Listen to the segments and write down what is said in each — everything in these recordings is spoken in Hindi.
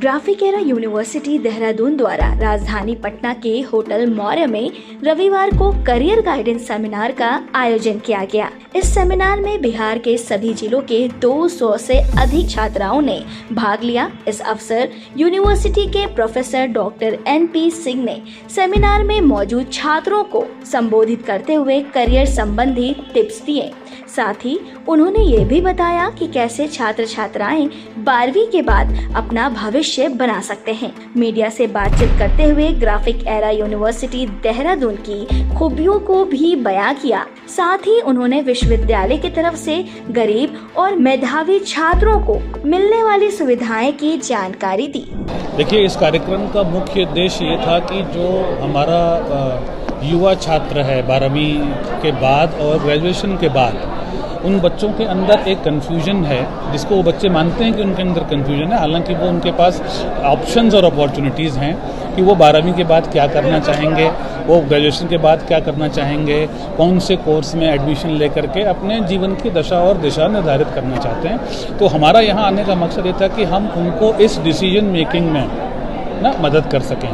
ग्राफिक एरा यूनिवर्सिटी देहरादून द्वारा राजधानी पटना के होटल मौर्य में रविवार को करियर गाइडेंस सेमिनार का आयोजन किया गया। इस सेमिनार में बिहार के सभी जिलों के 200 से अधिक छात्राओं ने भाग लिया। इस अवसर यूनिवर्सिटी के प्रोफेसर डॉक्टर NP सिंह ने सेमिनार में मौजूद छात्रों को संबोधित करते हुए करियर संबंधी टिप्स दिए। साथ ही उन्होंने ये भी बताया कि कैसे छात्र छात्राएं 12वीं के बाद अपना भविष्य बना सकते हैं। मीडिया से बातचीत करते हुए ग्राफिक एरा यूनिवर्सिटी देहरादून की खूबियों को भी बयां किया। साथ ही उन्होंने विश्वविद्यालय की तरफ से गरीब और मेधावी छात्रों को मिलने वाली सुविधाएं की जानकारी दी। देखिए, इस कार्यक्रम का मुख्य उद्देश्य ये था कि जो हमारा युवा छात्र है 12वीं के बाद और ग्रेजुएशन के बाद, उन बच्चों के अंदर एक कन्फ्यूजन है, जिसको वो बच्चे मानते हैं कि उनके अंदर कन्फ्यूजन है, हालांकि वो उनके पास ऑप्शंस और अपॉर्चुनिटीज़ हैं कि वो 12वीं के बाद क्या करना चाहेंगे, वो ग्रेजुएशन के बाद क्या करना चाहेंगे, कौन से कोर्स में एडमिशन लेकर के अपने जीवन की दशा और दिशा निर्धारित करना चाहते हैं। तो हमारा यहाँ आने का मकसद ये था कि हम उनको इस डिसीजन मेकिंग में ना मदद कर सकें।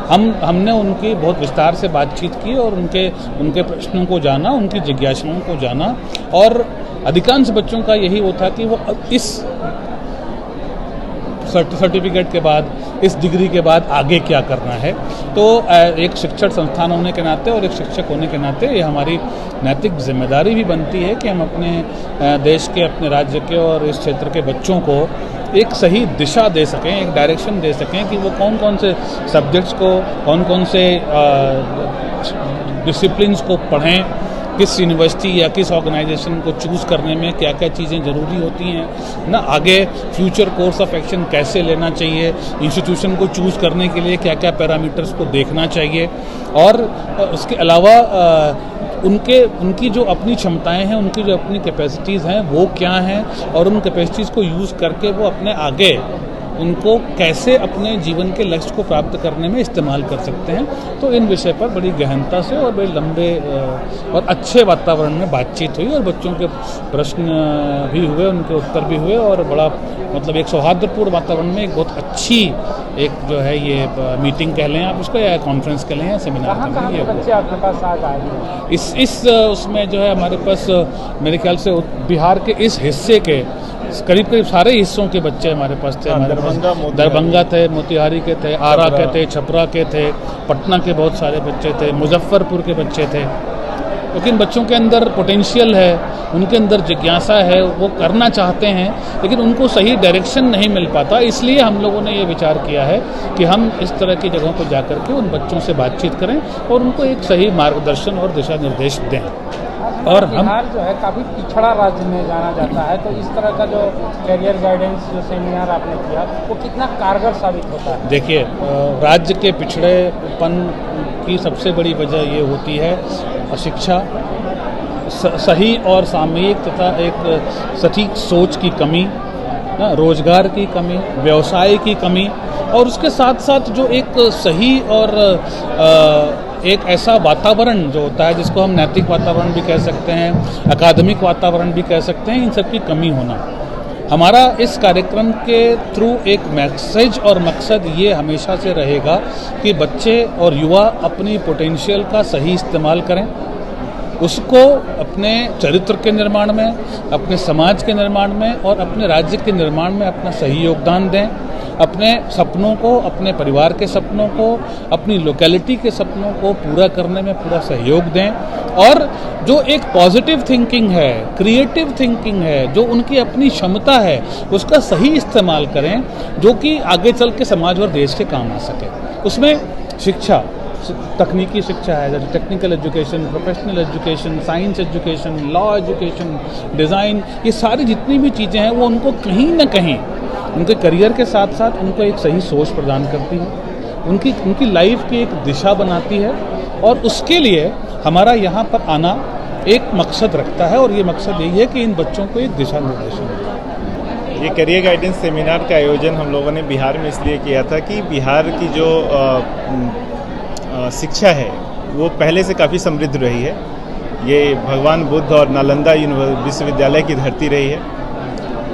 हमने उनकी बहुत विस्तार से बातचीत की और उनके प्रश्नों को जाना, उनकी जिज्ञासाओं को जाना, और अधिकांश बच्चों का यही वो था कि वो इस सर्टिफिकेट के बाद, इस डिग्री के बाद आगे क्या करना है। तो एक शिक्षण संस्थान होने के नाते और एक शिक्षक होने के नाते ये हमारी नैतिक जिम्मेदारी भी बनती है कि हम अपने देश के, अपने राज्य के और इस क्षेत्र के बच्चों को एक सही दिशा दे सकें, एक डायरेक्शन दे सकें कि वो कौन कौन से सब्जेक्ट्स को, कौन कौन से डिसिप्लिन्स को पढ़ें, किस यूनिवर्सिटी या किस ऑर्गेनाइजेशन को चूज़ करने में क्या क्या चीज़ें ज़रूरी होती हैं ना, आगे फ्यूचर कोर्स ऑफ एक्शन कैसे लेना चाहिए, इंस्टीट्यूशन को चूज़ करने के लिए क्या क्या पैरामीटर्स को देखना चाहिए, और उसके अलावा उनकी जो अपनी क्षमताएं हैं, उनकी जो अपनी कैपेसिटीज़ हैं वो क्या हैं, और उन कैपेसिटीज़ को यूज़ करके वो अपने आगे उनको कैसे अपने जीवन के लक्ष्य को प्राप्त करने में इस्तेमाल कर सकते हैं। तो इन विषय पर बड़ी गहनता से और बड़े लंबे और अच्छे वातावरण में बातचीत हुई, और बच्चों के प्रश्न भी हुए, उनके उत्तर भी हुए, और बड़ा मतलब एक सौहार्दपूर्ण वातावरण में एक बहुत अच्छी एक जो है ये मीटिंग कह लें आप उसको, या कॉन्फ्रेंस कह लें, या सेमिनार कह लें। बच्चे आपके पास आज आए इस उसमें जो है हमारे पास मेरे ख्याल से बिहार के इस हिस्से के करीब सारे हिस्सों के बच्चे हमारे पास थे। हमारे पास दरभंगा थे, मोतिहारी के थे, आरा के थे, छपरा के थे, पटना के बहुत सारे बच्चे थे, मुजफ्फरपुर के बच्चे थे। लेकिन बच्चों के अंदर पोटेंशियल है, उनके अंदर जिज्ञासा है, वो करना चाहते हैं, लेकिन उनको सही डायरेक्शन नहीं मिल पाता। इसलिए हम लोगों ने ये विचार किया है कि हम इस तरह की जगहों पर जाकर के उन बच्चों से बातचीत करें और उनको एक सही मार्गदर्शन और दिशा निर्देश दें। और बिहार जो है काफ़ी पिछड़ा राज्य में जाना जाता है, तो इस तरह का जो करियर गाइडेंस जो सेमिनार आपने किया वो कितना कारगर साबित होता है? देखिए, राज्य के पिछड़ेपन की सबसे बड़ी वजह ये होती है शिक्षा, सही और सामयिक तथा एक सटीक सोच की कमी, रोजगार की कमी, व्यवसाय की कमी, और उसके साथ साथ जो एक सही और एक ऐसा वातावरण जो होता है जिसको हम नैतिक वातावरण भी कह सकते हैं, अकादमिक वातावरण भी कह सकते हैं, इन सब की कमी होना। हमारा इस कार्यक्रम के थ्रू एक मैसेज और मकसद ये हमेशा से रहेगा कि बच्चे और युवा अपनी पोटेंशियल का सही इस्तेमाल करें, उसको अपने चरित्र के निर्माण में, अपने समाज के निर्माण में और अपने राज्य के निर्माण में अपना सही योगदान दें, अपने सपनों को, अपने परिवार के सपनों को, अपनी लोकेलिटी के सपनों को पूरा करने में पूरा सहयोग दें, और जो एक पॉजिटिव थिंकिंग है, क्रिएटिव थिंकिंग है, जो उनकी अपनी क्षमता है, उसका सही इस्तेमाल करें, जो कि आगे चल के समाज और देश के काम आ सके। उसमें शिक्षा, तकनीकी शिक्षा है, जैसे technical education, professional education, science education, law education, design, ये सारी जितनी भी चीज़ें हैं वो उनको कहीं ना कहीं उनके करियर के साथ साथ उनको एक सही सोच प्रदान करती है, उनकी लाइफ की एक दिशा बनाती है, और उसके लिए हमारा यहाँ पर आना एक मकसद रखता है, और ये मकसद यही है कि इन बच्चों को एक दिशा निर्देशन मिले। ये करियर गाइडेंस सेमिनार का आयोजन हम लोगों ने बिहार में इसलिए किया था कि बिहार की जो शिक्षा है वो पहले से काफ़ी समृद्ध रही है। ये भगवान बुद्ध और नालंदा विश्वविद्यालय की धरती रही है,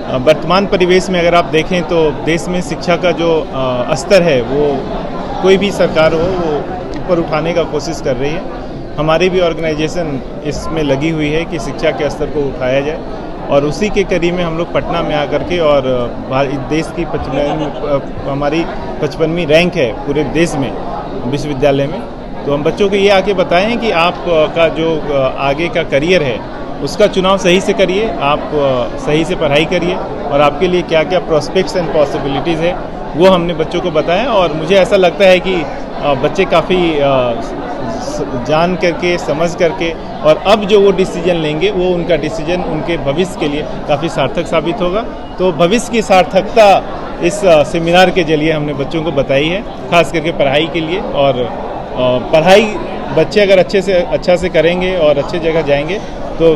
वर्तमान परिवेश में अगर आप देखें तो देश में शिक्षा का जो स्तर है वो कोई भी सरकार हो वो ऊपर उठाने का कोशिश कर रही है। हमारी भी ऑर्गेनाइजेशन इसमें लगी हुई है कि शिक्षा के स्तर को उठाया जाए और उसी के करीब में हम लोग पटना में आकर के और देश की हमारी 55वीं रैंक है पूरे देश में विश्वविद्यालय में। तो हम बच्चों को ये आके बताएं कि आप का जो आगे का करियर है उसका चुनाव सही से करिए, आप सही से पढ़ाई करिए और आपके लिए क्या क्या प्रोस्पेक्ट्स एंड पॉसिबिलिटीज़ है वो हमने बच्चों को बताया। और मुझे ऐसा लगता है कि बच्चे काफ़ी जान करके समझ करके और अब जो वो डिसीजन लेंगे वो उनका डिसीजन उनके भविष्य के लिए काफ़ी सार्थक साबित होगा। तो भविष्य की सार्थकता इस सेमिनार के जरिए हमने बच्चों को बताई है, खास करके पढ़ाई के लिए। और पढ़ाई बच्चे अगर अच्छा से करेंगे और अच्छे जगह जाएंगे तो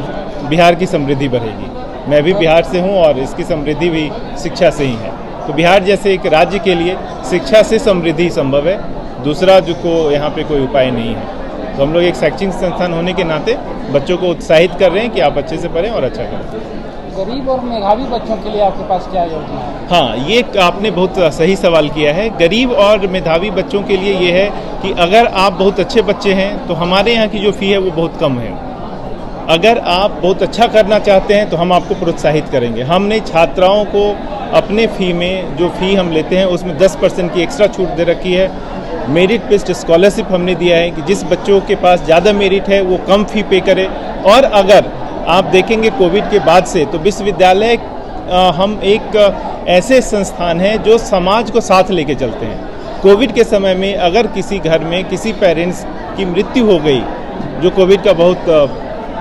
बिहार की समृद्धि बढ़ेगी। मैं भी बिहार से हूँ और इसकी समृद्धि भी शिक्षा से ही है। तो बिहार जैसे एक राज्य के लिए शिक्षा से समृद्धि संभव है, दूसरा जो को यहाँ पे कोई उपाय नहीं है। तो हम लोग एक शैक्षणिक संस्थान होने के नाते बच्चों को उत्साहित कर रहे हैं कि आप अच्छे से पढ़ें और अच्छा करें। गरीब और मेधावी बच्चों के लिए आपके पास क्या योजना है? हाँ, ये आपने बहुत सही सवाल किया है। गरीब और मेधावी बच्चों के लिए ये है कि अगर आप बहुत अच्छे बच्चे हैं तो हमारे यहाँ की जो फ़ी है वो बहुत कम है। अगर आप बहुत अच्छा करना चाहते हैं तो हम आपको प्रोत्साहित करेंगे। हमने छात्राओं को अपने फ़ी में जो फ़ी हम लेते हैं उसमें 10% की एक्स्ट्रा छूट दे रखी है। मेरिट बेस्ड स्कॉलरशिप हमने दिया है कि जिस बच्चों के पास ज़्यादा मेरिट है वो कम फ़ी पे करे। और अगर आप देखेंगे कोविड के बाद से तो विश्वविद्यालय हम एक ऐसे संस्थान हैं जो समाज को साथ लेके चलते हैं। कोविड के समय में अगर किसी घर में किसी पेरेंट्स की मृत्यु हो गई, जो कोविड का बहुत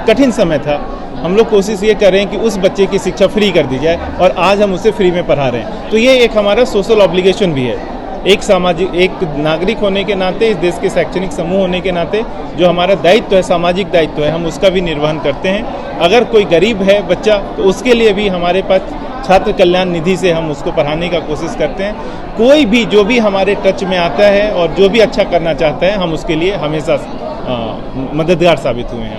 कठिन समय था, हम लोग कोशिश ये कर रहे हैं कि उस बच्चे की शिक्षा फ्री कर दी जाए और आज हम उसे फ्री में पढ़ा रहे हैं। तो ये एक हमारा सोशल ऑब्लिगेशन भी है, एक नागरिक होने के नाते, इस देश के शैक्षणिक समूह होने के नाते जो हमारा दायित्व है, सामाजिक दायित्व है, हम उसका भी निर्वहन करते हैं। अगर कोई गरीब है बच्चा तो उसके लिए भी हमारे पास छात्र कल्याण निधि से हम उसको पढ़ाने का कोशिश करते हैं। कोई भी जो भी हमारे टच में आता है और जो भी अच्छा करना चाहता है हम उसके लिए हमेशा मददगार साबित हुए हैं।